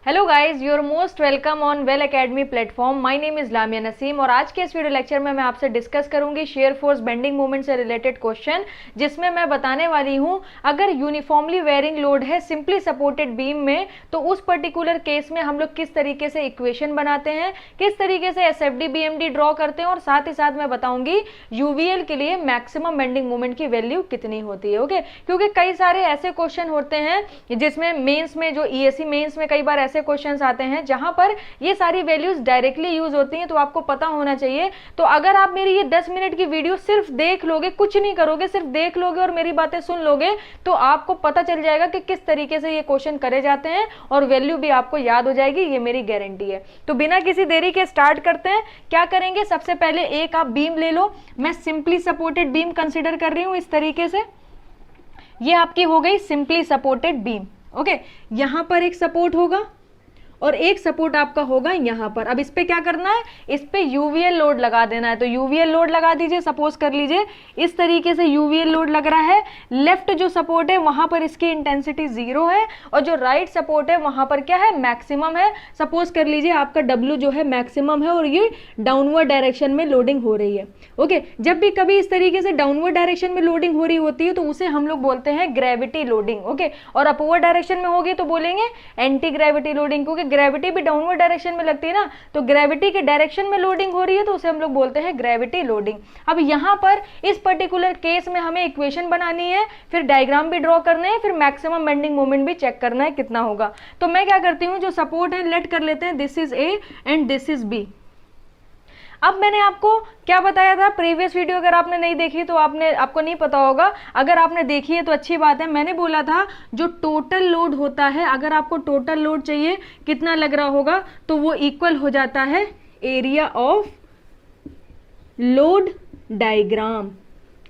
Hello guys, your most welcome on Well Academy platform. My name is Lamia Naseem और आज के इस वीडियो लेक्चर में मैं आपसे डिस्कस करूंगी शेयर फोर्स बेंडिंग मूवमेंट से रिलेटेड क्वेश्चन, जिसमें मैं बताने वाली हूं अगर यूनिफॉर्मली वेयरिंग लोड है सिंपली सपोर्टेड बीम में तो उस पर्टिकुलर केस में हम लोग किस तरीके से इक्वेशन बनाते हैं, किस तरीके से एसएफडी बीएमडी ड्रॉ करते हैं और साथ ही साथ मैं बताऊंगी यूवीएल के लिए मैक्सिमम बेंडिंग मूवमेंट की वैल्यू कितनी होती है। ओके, क्योंकि कई सारे ऐसे क्वेश्चन होते हैं जिसमें मेंस में जो ईएससी मेंस में कई बार ऐसे क्वेश्चंस आते हैं जहां पर ये सारी वैल्यूज डायरेक्टली यूज होती हैं, तो आपको पता होना चाहिए। तो अगर आप मेरी ये 10 मिनट की वीडियो सिर्फ देख लोगे, कुछ नहीं करोगे, सिर्फ देख लोगे और मेरी बातें सुन लोगे, तो आपको पता चल जाएगा कि किस तरीके से ये क्वेश्चन करे जाते हैं और वैल्यू भी आपको याद हो जाएगी, ये मेरी गारंटी है। तो बिना किसी देरी के स्टार्ट करते हैं। क्या करेंगे, सबसे पहले एक आप बीम ले लो। मैं सिंपली सपोर्टेड बीम कंसिडर कर रही हूं इस तरीके से। ये आपकी हो गई सिंपली सपोर्टेड बीम। ओके, यहां पर एक सपोर्ट होगा और एक सपोर्ट आपका होगा यहां पर। अब इस पे क्या करना है, इस पे यूवीएल लोड लगा देना है। तो यूवीएल लोड लगा दीजिए। सपोज कर लीजिए इस तरीके से यूवीएल लोड लग रहा है। लेफ्ट जो सपोर्ट है वहां पर इसकी इंटेंसिटी 0 है और जो राइट सपोर्ट है वहां पर क्या है, मैक्सिमम है। सपोज कर लीजिए आपका डब्ल्यू जो है मैक्सिमम है और ये डाउनवर्ड डायरेक्शन में लोडिंग हो रही है। ओके, जब भी कभी इस तरीके से डाउनवर्ड डायरेक्शन में लोडिंग हो रही होती है तो उसे हम लोग बोलते हैं ग्रेविटी लोडिंग। ओके, और अपवर्ड डायरेक्शन में होगी तो बोलेंगे एंटी ग्रेविटी लोडिंग, क्योंकि ग्रेविटी भी डाउनवर्ड डायरेक्शन में लगती है ना, तो ग्रेविटी के डायरेक्शन में लोडिंग हो रही है तो उसे हम लोग बोलते हैं ग्रेविटी लोडिंग। अब यहां पर इस पर्टिकुलर केस में हमें इक्वेशन बनानी है, फिर डायग्राम भी ड्रॉ करना है, फिर मैक्सिमम बेंडिंग मोमेंट भी चेक करना है कितना होगा। तो मैं क्या करती हूं, जो सपोर्ट है लेट कर लेते हैं, this is A and this is B. अब मैंने आपको क्या बताया था प्रीवियस वीडियो, अगर आपने नहीं देखी तो आपको नहीं पता होगा, अगर आपने देखी है तो अच्छी बात है। मैंने बोला था जो टोटल लोड होता है, अगर आपको टोटल लोड चाहिए कितना लग रहा होगा तो वो इक्वल हो जाता है area of load diagram.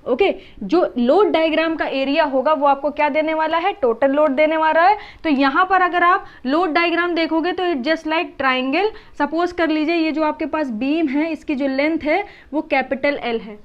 Okay, जो लोड डायग्राम का एरिया होगा वो आपको क्या देने वाला है, टोटल लोड देने वाला है। तो यहां पर अगर आप लोड डायग्राम देखोगे तो it just like triangle. Suppose कर लीजिए ये जो आपके पास बीम है इसकी जो लेंथ है वो कैपिटल एल है।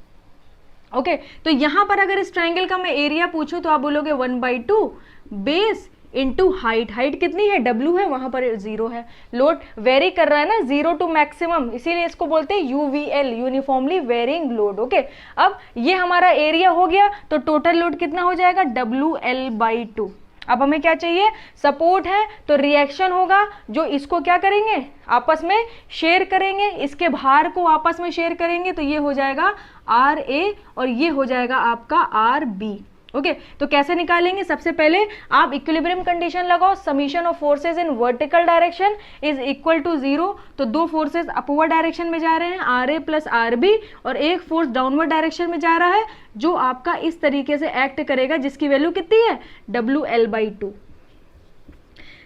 ओके, तो यहां पर अगर इस ट्राइंगल का मैं एरिया पूछूं तो आप बोलोगे 1/2 बेस इंटू हाइट। हाइट कितनी है, W है, वहां पर 0 है। लोड वेरी कर रहा है ना 0 टू मैक्सिमम, इसीलिए इसको बोलते हैं UVL, uniformly varying load. Okay, अब ये हमारा एरिया हो गया तो टोटल लोड कितना हो जाएगा, WL/2। अब हमें क्या चाहिए, सपोर्ट है तो रिएक्शन होगा, जो इसको क्या करेंगे, आपस में शेयर करेंगे, इसके भार को आपस में शेयर करेंगे, तो ये हो जाएगा RA और ये हो जाएगा आपका RB। ओके, तो कैसे निकालेंगे, सबसे पहले आप इक्विलिब्रियम कंडीशन लगाओ। Summation of forces in vertical direction is equal to 0। तो दो फोर्सेज अपवर्ड डायरेक्शन में जा रहे हैं, RA प्लस RB, और एक फोर्स डाउनवर्ड डायरेक्शन में जा रहा है जो आपका इस तरीके से एक्ट करेगा, जिसकी वैल्यू कितनी है, WL/2।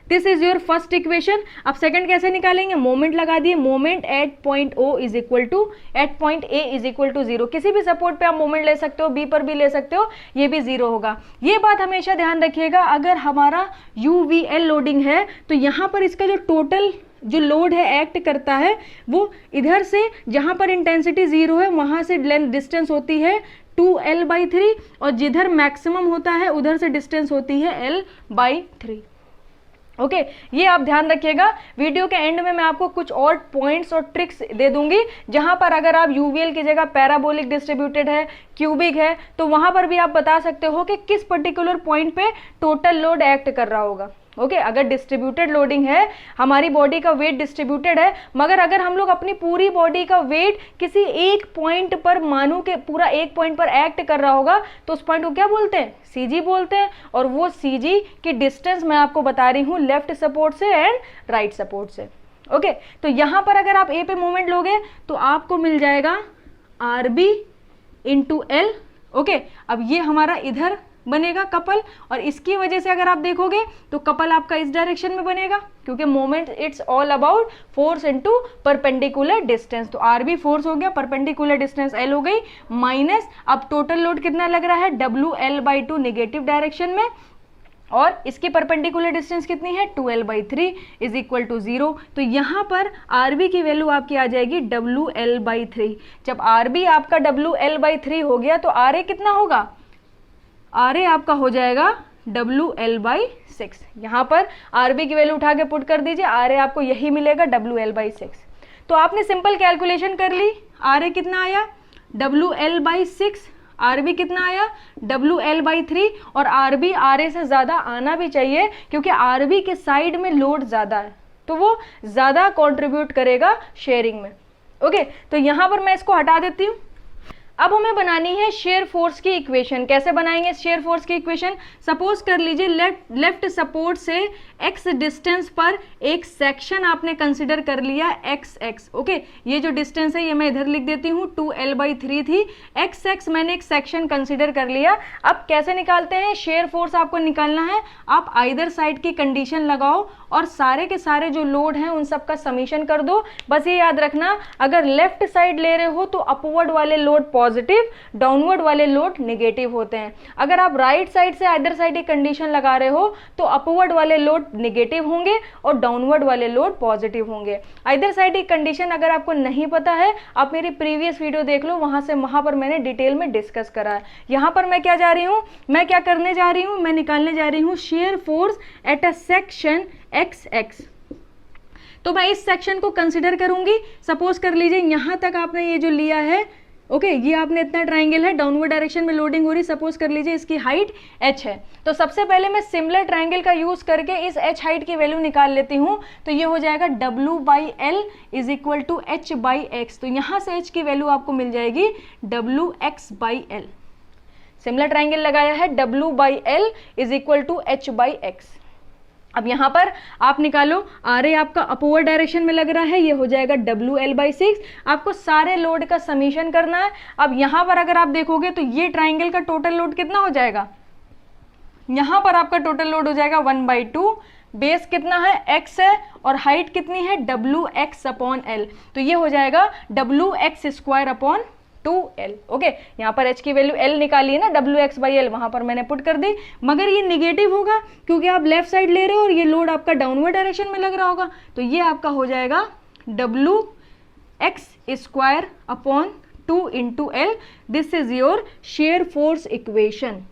This is your first equation. अब सेकंड कैसे निकालेंगे, मोमेंट लगा दिए। Moment at point O is equal to at point A is equal to 0। किसी भी सपोर्ट पे आप मोमेंट ले सकते हो, B पर भी ले सकते हो, ये भी 0 होगा। ये बात हमेशा ध्यान रखिएगा, अगर हमारा UVL लोडिंग है तो यहाँ पर इसका जो टोटल जो लोड है एक्ट करता है वो इधर से, जहां पर इंटेंसिटी 0 है वहां से लेंथ डिस्टेंस होती है 2L/3 और जिधर मैक्सिमम होता है उधर से डिस्टेंस होती है L/3। ओके, ये आप ध्यान रखिएगा। वीडियो के एंड में मैं आपको कुछ और पॉइंट्स और ट्रिक्स दे दूंगी, जहां पर अगर आप यूवीएल की जगह पैराबोलिक डिस्ट्रीब्यूटेड है, क्यूबिक है, तो वहां पर भी आप बता सकते हो कि किस पर्टिकुलर पॉइंट पे टोटल लोड एक्ट कर रहा होगा। ओके, अगर डिस्ट्रीब्यूटेड लोडिंग है, हमारी बॉडी का वेट डिस्ट्रीब्यूटेड है, मगर अगर हम लोग अपनी पूरी बॉडी का वेट किसी एक पॉइंट पर, मानो कि पूरा एक पॉइंट पर एक्ट कर रहा होगा, तो उस पॉइंट को क्या बोलते हैं, CG बोलते हैं। और वो CG की डिस्टेंस मैं आपको बता रही हूँ लेफ्ट सपोर्ट से एंड राइट सपोर्ट से। ओके, तो यहां पर अगर आप A पे मोमेंट लोगे तो आपको मिल जाएगा RB इंटू L। ओके, अब ये हमारा इधर बनेगा कपल, और इसकी वजह से अगर आप देखोगे तो कपल आपका इस डायरेक्शन में बनेगा, क्योंकि moment it's all about force into perpendicular distance. तो RB फोर्स हो गया, परपेंडिकुलर डिस्टेंस L हो गई, माइनस अब टोटल लोड कितना लग रहा है, WL/2 नेगेटिव डायरेक्शन में, और इसकी परपेंडिकुलर डिस्टेंस कितनी है, 2L/3 इज इक्वल टू 0। तो यहाँ पर RB की वैल्यू आपकी आ जाएगी WL/3। जब RB आपका WL/3 हो गया तो RA कितना होगा, RA आपका हो जाएगा WL/6। यहाँ पर RB की वैल्यू उठा के पुट कर दीजिए, RA आपको यही मिलेगा WL/6। तो आपने सिंपल कैलकुलेशन कर ली, RA कितना आया WL/6, RB कितना आया WL/3, और RB RA से ज़्यादा आना भी चाहिए क्योंकि RB के साइड में लोड ज़्यादा है तो वो ज़्यादा कंट्रीब्यूट करेगा शेयरिंग में। ओके, तो यहाँ पर मैं इसको हटा देती हूँ। अब हमें बनानी है शेयर फोर्स की इक्वेशन। कैसे बनाएंगे शेयर फोर्स की इक्वेशन? सपोज कर लीजिए लेफ्ट सपोर्ट से x डिस्टेंस पर एक सेक्शन आपने कंसिडर कर लिया xx। ओके, ये जो डिस्टेंस है ये मैं इधर लिख देती हूँ 2L/3 थी, xx मैंने एक सेक्शन कंसिडर कर लिया। अब कैसे निकालते हैं शेयर फोर्स? आपको निकालना है, आप आइदर साइड की कंडीशन लगाओ और सारे के सारे जो लोड हैं उन सब का समीशन कर दो। बस ये याद रखना, अगर लेफ्ट साइड ले रहे हो तो अपवर्ड वाले लोड पॉजिटिव, डाउनवर्ड वाले लोड नेगेटिव होते हैं। अगर आप राइट साइड से आइदर साइड की कंडीशन लगा रहे हो तो अपवर्ड वाले लोड नेगेटिव होंगे और डाउनवर्ड वाले लोड पॉजिटिव होंगे। आइदर साइड की कंडीशन अगर आपको नहीं पता है, आप मेरी प्रीवियस वीडियो देख लो, वहां पर मैंने डिटेल में डिस्कस करा है। यहाँ पर मैं क्या जा रही हूँ, मैं क्या करने जा रही हूँ, मैं निकालने जा रही हूँ shear force at a section XX। तो मैं इस सेक्शन को कंसिडर करूंगी। सपोज कर लीजिए यहाँ तक आपने ये जो लिया है, ओके, ये आपने इतना ट्राइंगल है, डाउनवर्ड डायरेक्शन में लोडिंग हो रही, सपोज कर लीजिए इसकी हाइट h है। तो सबसे पहले मैं सिमिलर ट्राइंगल का यूज करके इस h हाइट की वैल्यू निकाल लेती हूँ। तो ये हो जाएगा W/L is equal to H/x। तो यहाँ से h की वैल्यू आपको मिल जाएगी WX/L। सिमिलर ट्राइंगल लगाया है, W/L is equal to H/x। अब यहाँ पर आप निकालो, RA आपका अपवर्ड डायरेक्शन में लग रहा है, ये हो जाएगा WL/6। आपको सारे लोड का समीशन करना है। अब यहाँ पर अगर आप देखोगे तो ये ट्राइंगल का टोटल लोड कितना हो जाएगा, यहाँ पर आपका टोटल लोड हो जाएगा 1/2। बेस कितना है x है और हाइट कितनी है WX/L। तो ये हो जाएगा WX² 2L। ओके, यहाँ पर h की वैल्यू L निकाली है ना, WX/L वहां पर मैंने पुट कर दी, मगर ये निगेटिव होगा क्योंकि आप लेफ्ट साइड ले रहे हो और ये लोड आपका डाउनवर्ड डायरेक्शन में लग रहा होगा। तो ये आपका हो जाएगा WX² 2 into L। This is your shear force equation.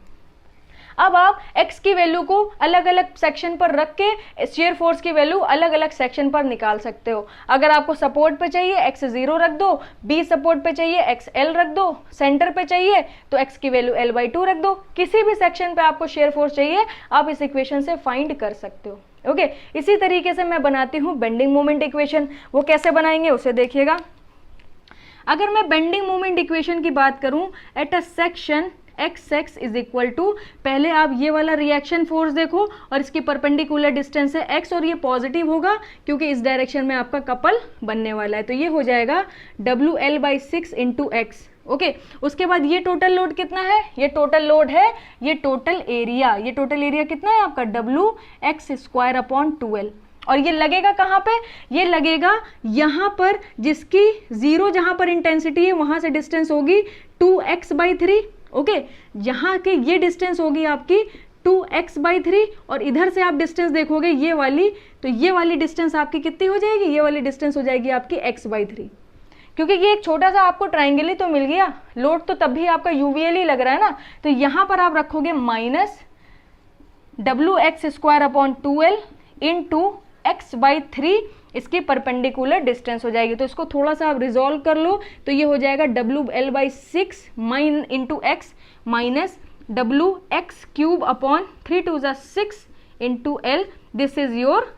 अब आप x की वैल्यू को अलग अलग सेक्शन पर रख के शेयर फोर्स की वैल्यू अलग अलग सेक्शन पर निकाल सकते हो। अगर आपको सपोर्ट पे चाहिए x 0 रख दो, b सपोर्ट पे चाहिए x L रख दो, सेंटर पे चाहिए तो x की वैल्यू L/2 रख दो। किसी भी सेक्शन पे आपको शेयर फोर्स चाहिए आप इस इक्वेशन से फाइंड कर सकते हो। ओके, इसी तरीके से मैं बनाती हूँ बेंडिंग मोमेंट इक्वेशन। वो कैसे बनाएंगे उसे देखिएगा। अगर मैं बेंडिंग मोमेंट इक्वेशन की बात करूं at a section XX is equal to, पहले आप ये वाला रिएक्शन फोर्स देखो और इसकी परपेंडिकुलर डिस्टेंस है x और ये पॉजिटिव होगा क्योंकि इस डायरेक्शन में आपका कपल बनने वाला है। तो ये हो जाएगा WL/6 इंटू x। ओके, उसके बाद ये टोटल लोड कितना है, ये टोटल लोड है, ये टोटल एरिया, ये टोटल एरिया कितना है आपका WX² 2L। और ये लगेगा कहाँ पे, ये लगेगा यहाँ पर जिसकी 0 जहाँ पर इंटेंसिटी है वहां से डिस्टेंस होगी 2x/3। ओके, यहाँ के ये डिस्टेंस होगी आपकी 2x/3 और इधर से आप डिस्टेंस देखोगे ये वाली, तो ये वाली डिस्टेंस आपकी कितनी हो जाएगी, ये वाली डिस्टेंस हो जाएगी आपकी x/3। क्योंकि ये एक छोटा सा आपको ट्राइंगल ही तो मिल गया, लोड तो तब भी आपका UVL ही लग रहा है ना। तो यहाँ पर आप रखोगे minus WX² 2L into x/3, इसकी परपेंडिकुलर डिस्टेंस हो जाएगी। तो इसको थोड़ा सा आप रिजॉल्व कर लो तो ये हो जाएगा WL/6 into x minus WX³ 3 2 6 into L। This is your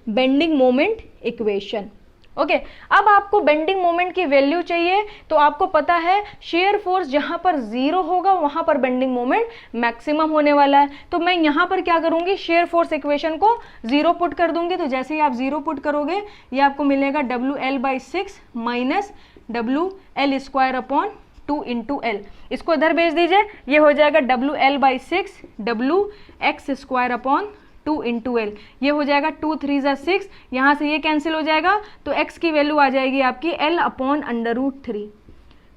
bending moment equation. Okay, अब आपको बेंडिंग मोमेंट की वैल्यू चाहिए तो आपको पता है शेयर फोर्स जहां पर 0 होगा वहां पर बेंडिंग मोमेंट मैक्सिमम होने वाला है। तो मैं यहां पर क्या करूंगी, शेयर फोर्स इक्वेशन को 0 पुट कर दूंगी। तो जैसे ही आप 0 पुट करोगे ये आपको मिलेगा WL/6 minus WL² 2 into L। इसको इधर भेज दीजिए, ये हो जाएगा WL/6 WX² 2 इंटू L। ये हो जाएगा 2 3 6, यहाँ से ये कैंसिल हो जाएगा तो x की वैल्यू आ जाएगी आपकी L/√3।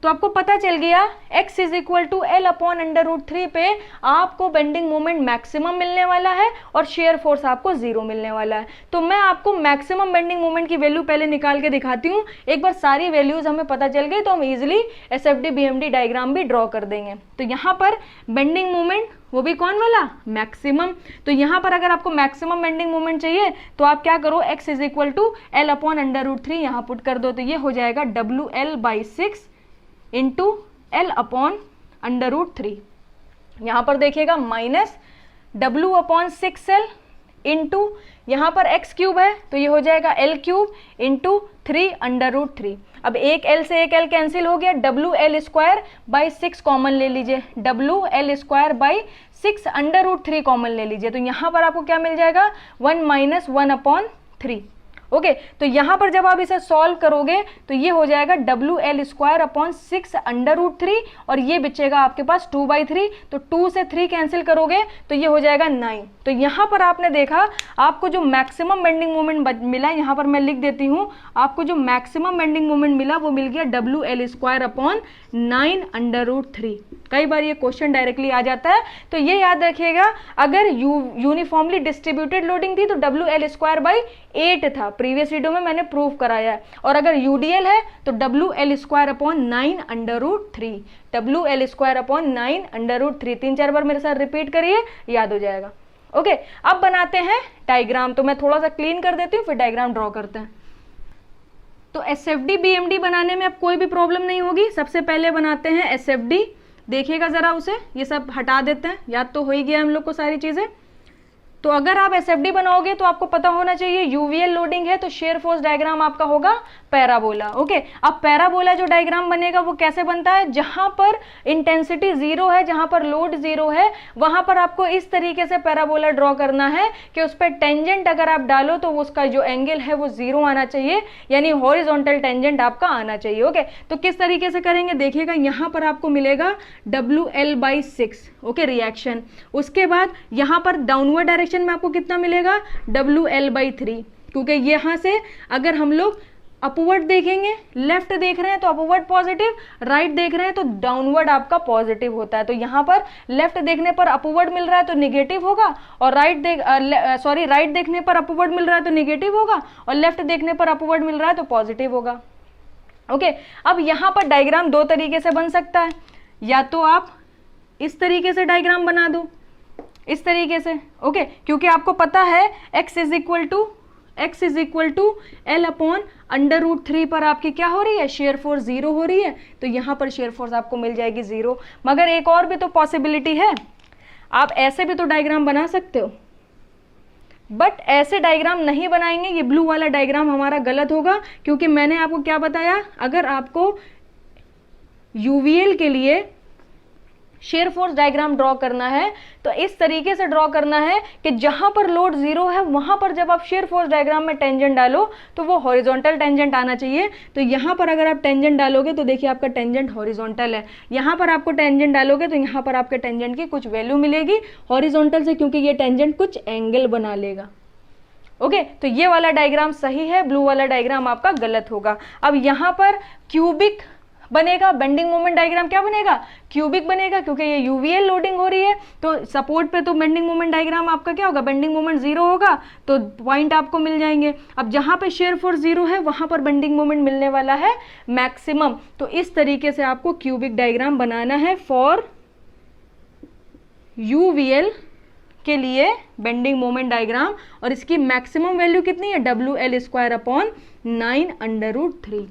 तो आपको पता चल गया x is equal to L upon √3 पे आपको बेंडिंग मोमेंट मैक्सिमम मिलने वाला है और शेयर फोर्स आपको 0 मिलने वाला है। तो मैं आपको मैक्सिमम बेंडिंग मोमेंट की वैल्यू पहले निकाल के दिखाती हूँ। एक बार सारी वैल्यूज हमें पता चल गई तो हम इजिली SFD BMD डायग्राम भी ड्रॉ कर देंगे। तो यहाँ पर बेंडिंग मोमेंट वो भी कौन वाला, मैक्सिमम। तो यहाँ पर अगर आपको मैक्सिमम बेंडिंग मोमेंट चाहिए तो आप क्या करो, x is equal to L upon √3 यहाँ पुट कर दो। तो ये हो जाएगा WL/6 इंटू एल अपॉन √3। यहाँ पर देखिएगा माइनस W/6L इंटू यहाँ पर x क्यूब है तो ये हो जाएगा L क्यूब इंटू 3 √3। अब एक L से एक L कैंसिल हो गया, WL²/6 कॉमन ले लीजिए, WL²/6 √3 कॉमन ले लीजिए। तो यहाँ पर आपको क्या मिल जाएगा, 1 - 1/3। ओके, तो यहाँ पर जब आप इसे सॉल्व करोगे तो ये हो जाएगा WL²/6 √3 और ये बचेगा आपके पास 2/3। तो 2 से 3 कैंसिल करोगे तो ये हो जाएगा 9। तो यहाँ पर आपने देखा आपको जो मैक्सिमम बेंडिंग मोमेंट मिला, यहाँ पर मैं लिख देती हूँ, आपको जो मैक्सिमम बेंडिंग मोमेंट मिला वो मिल गया WL²/9 √3। कई बार ये क्वेश्चन डायरेक्टली आ जाता है, तो ये याद रखिएगा। अगर यूनिफॉर्मली डिस्ट्रीब्यूटेड लोडिंग थी तो WL²/8 था, प्रीवियस वीडियो में मैंने प्रूव कराया है। और अगर UDL है तो WL²/9 √3, WL²/9 √3। 3-4 बार मेरे साथ रिपीट करिए, याद हो जाएगा। ओके, अब बनाते हैं डायग्राम। तो मैं थोड़ा सा क्लीन कर देती हूँ, फिर डायग्राम ड्रॉ करते हैं। तो SFD BMD बनाने में अब कोई भी प्रॉब्लम नहीं होगी। सबसे पहले बनाते हैं SFD। देखिएगा जरा उसे, ये सब हटा देते हैं, याद तो हो ही गया हम लोग को सारी चीजें। तो अगर आप SFD बनाओगे तो आपको पता होना चाहिए UVL लोडिंग है तो शेयर फोर्स डायग्राम आपका होगा पैराबोला। ओके, अब पैराबोला जो डायग्राम बनेगा वो कैसे बनता है, जहां पर इंटेंसिटी 0 है, जहां पर लोड 0 है, वहां पर आपको इस तरीके से पैराबोला ड्रॉ करना है कि उस पर टेंजेंट अगर आप डालो तो उसका जो एंगल है वो 0 आना चाहिए, यानी हॉरिजॉन्टल टेंजेंट आपका आना चाहिए। ओके, तो किस तरीके से करेंगे देखिएगा, यहां पर आपको मिलेगा WL/6 ओके रिएक्शन। उसके बाद यहां पर डाउनवर्ड डायरेक्शन में आपको कितना मिलेगा, WL/3, क्योंकि यहां से अगर हम लोग अपवर्ड देखेंगे, लेफ्ट देख रहे हैं तो अपवर्ड पॉजिटिव, राइट देख रहे हैं तो डाउनवर्ड आपका पॉजिटिव होता है। तो यहाँ पर लेफ्ट देखने पर अपवर्ड मिल रहा है तो निगेटिव होगा, और राइट देखने पर अपवर्ड मिल रहा है तो निगेटिव होगा, और लेफ्ट देखने पर अपवर्ड मिल रहा है तो पॉजिटिव होगा। ओके, अब यहाँ पर डायग्राम दो तरीके से बन सकता है, या तो आप इस तरीके से डायग्राम बना दो, इस तरीके से। ओके, क्योंकि आपको पता है x is equal to L upon √3 पर आपकी क्या हो रही है, शेयर फोर्स 0 हो रही है। तो यहाँ पर शेयर फोर्स आपको मिल जाएगी 0। मगर एक और भी तो पॉसिबिलिटी है, आप ऐसे भी तो डायग्राम बना सकते हो, बट ऐसे डायग्राम नहीं बनाएंगे। ये ब्लू वाला डायग्राम हमारा गलत होगा, क्योंकि मैंने आपको क्या बताया, अगर आपको UVL के लिए शेयर फोर्स डायग्राम ड्रॉ करना है तो इस तरीके से ड्रॉ करना है कि जहां पर लोड 0 है वहां पर जब आप शेयर फोर्स डायग्राम में टेंजेंट डालो तो वो हॉरिजॉन्टल टेंजेंट आना चाहिए। तो यहां पर अगर आप टेंजेंट डालोगे तो देखिए आपका टेंजेंट हॉरिजॉन्टल है, यहां पर आपको टेंजेंट डालोगे तो यहां पर आपके टेंजेंट की कुछ वैल्यू मिलेगी हॉरिजॉन्टल से, क्योंकि ये टेंजेंट कुछ एंगल बना लेगा। ओके, तो ये वाला डायग्राम सही है, ब्लू वाला डायग्राम आपका गलत होगा। अब यहां पर क्यूबिक बनेगा, बेंडिंग मोमेंट डायग्राम क्या बनेगा, क्यूबिक बनेगा, क्योंकि ये UVL लोडिंग हो रही है। तो सपोर्ट पे तो बेंडिंग मोमेंट डायग्राम आपका क्या होगा, बेंडिंग मोमेंट 0 होगा, तो पॉइंट आपको मिल जाएंगे। अब जहां पे शेयर फोर्स 0 है वहां पर बेंडिंग मोमेंट मिलने वाला है मैक्सिमम। तो इस तरीके से आपको क्यूबिक डायग्राम बनाना है फॉर UVL के लिए बेंडिंग मोमेंट डायग्राम, और इसकी मैक्सिमम वैल्यू कितनी है, WL²/9 √3।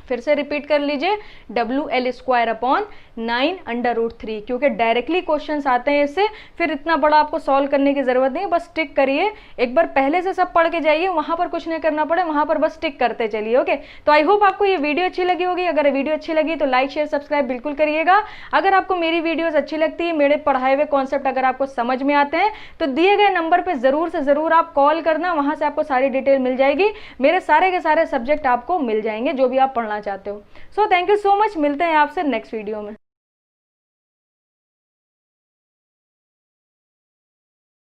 फिर से रिपीट कर लीजिए, WL²/9 √3, क्योंकि डायरेक्टली क्वेश्चंस आते हैं इससे, फिर इतना बड़ा आपको सॉल्व करने की जरूरत नहीं है। बस टिक करिए, एक बार पहले से सब पढ़ के जाइए, वहां पर कुछ नहीं करना पड़े, वहां पर बस टिक करते चलिए। ओके, तो आई होप आपको ये वीडियो अच्छी लगी होगी। अगर वीडियो अच्छी लगी तो लाइक शेयर सब्सक्राइब बिल्कुल करिएगा। अगर आपको मेरी वीडियोज अच्छी लगती है, मेरे पढ़ाए हुए कॉन्सेप्ट अगर आपको समझ में आते हैं तो दिए गए नंबर पर जरूर से जरूर आप कॉल करना, वहां से आपको सारी डिटेल मिल जाएगी, मेरे सारे के सारे सब्जेक्ट आपको मिल जाएंगे जो भी आप पढ़ना चाहते हो। So thank you so much, मिलते हैं आपसे नेक्स्ट वीडियो में।